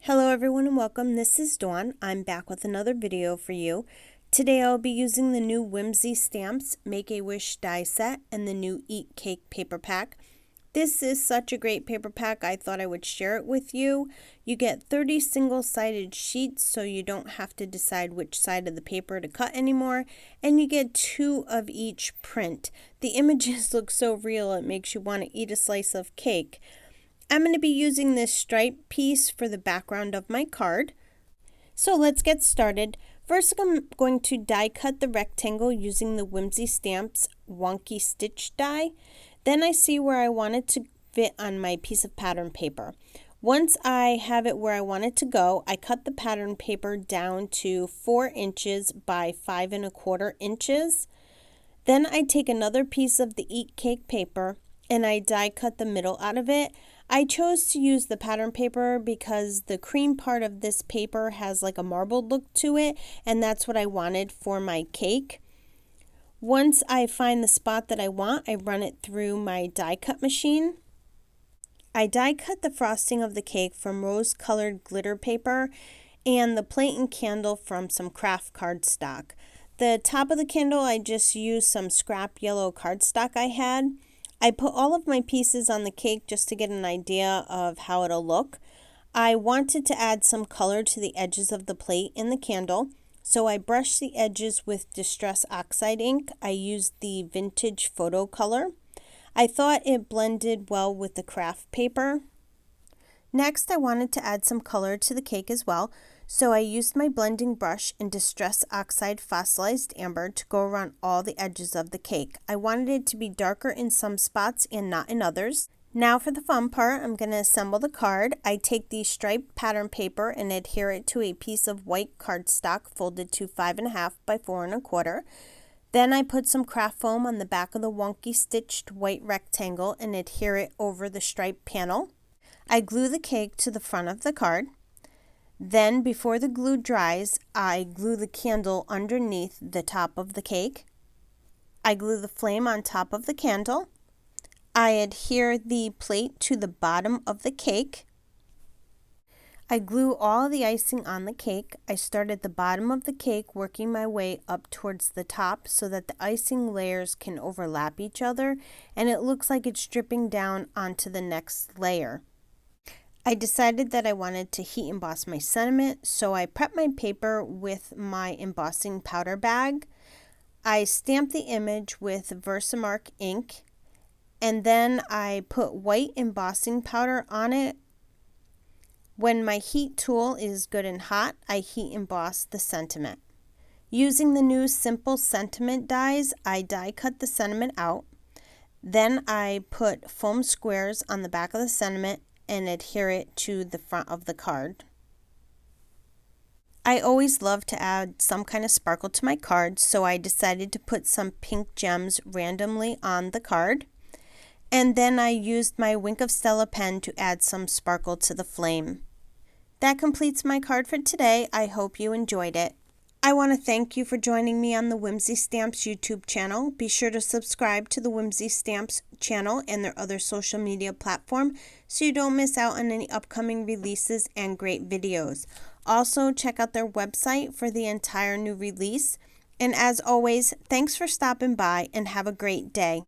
Hello everyone and welcome. This is Dawn. I'm back with another video for you. Today I'll be using the new Whimsy Stamps Make a Wish die set and the new Eat Cake paper pack. This is such a great paper pack, I thought I would share it with you. You get 30 single-sided sheets so you don't have to decide which side of the paper to cut anymore, and you get 2 of each print. The images look so real it makes you want to eat a slice of cake. I'm going to be using this stripe piece for the background of my card. So let's get started. First, I'm going to die cut the rectangle using the Whimsy Stamps Wonky stitch die. Then I see where I want it to fit on my piece of pattern paper. Once I have it where I want it to go, I cut the pattern paper down to 4 inches by 5 1/4 inches. Then I take another piece of the Eat Cake paper and I die cut the middle out of it. I chose to use the pattern paper because the cream part of this paper has like a marbled look to it, and that's what I wanted for my cake. Once I find the spot that I want, I run it through my die cut machine. I die cut the frosting of the cake from rose colored glitter paper and the plate and candle from some craft cardstock. The top of the candle I just used some scrap yellow cardstock I had. I put all of my pieces on the cake just to get an idea of how it'll look. I wanted to add some color to the edges of the plate and the candle, so I brushed the edges with Distress Oxide ink. I used the Vintage Photo color. I thought it blended well with the craft paper. Next, I wanted to add some color to the cake as well, so I used my blending brush in Distress Oxide Fossilized Amber to go around all the edges of the cake. I wanted it to be darker in some spots and not in others. Now for the fun part, I'm going to assemble the card. I take the striped pattern paper and adhere it to a piece of white cardstock folded to 5 1/2 by 4 1/4. Then I put some craft foam on the back of the wonky stitched white rectangle and adhere it over the striped panel. I glue the cake to the front of the card. Then, before the glue dries, I glue the candle underneath the top of the cake. I glue the flame on top of the candle. I adhere the plate to the bottom of the cake. I glue all the icing on the cake. I start at the bottom of the cake, working my way up towards the top so that the icing layers can overlap each other, and it looks like it's dripping down onto the next layer. I decided that I wanted to heat emboss my sentiment, so I prepped my paper with my embossing powder bag. I stamped the image with Versamark ink, and then I put white embossing powder on it. When my heat tool is good and hot, I heat emboss the sentiment. Using the new simple sentiment dies, I die cut the sentiment out. Then I put foam squares on the back of the sentiment and adhere it to the front of the card. I always love to add some kind of sparkle to my cards, so I decided to put some pink gems randomly on the card. And then I used my Wink of Stella pen to add some sparkle to the flame. That completes my card for today. I hope you enjoyed it. I want to thank you for joining me on the Whimsy Stamps YouTube channel. Be sure to subscribe to the Whimsy Stamps channel and their other social media platform so you don't miss out on any upcoming releases and great videos. Also, check out their website for the entire new release. And as always, thanks for stopping by and have a great day.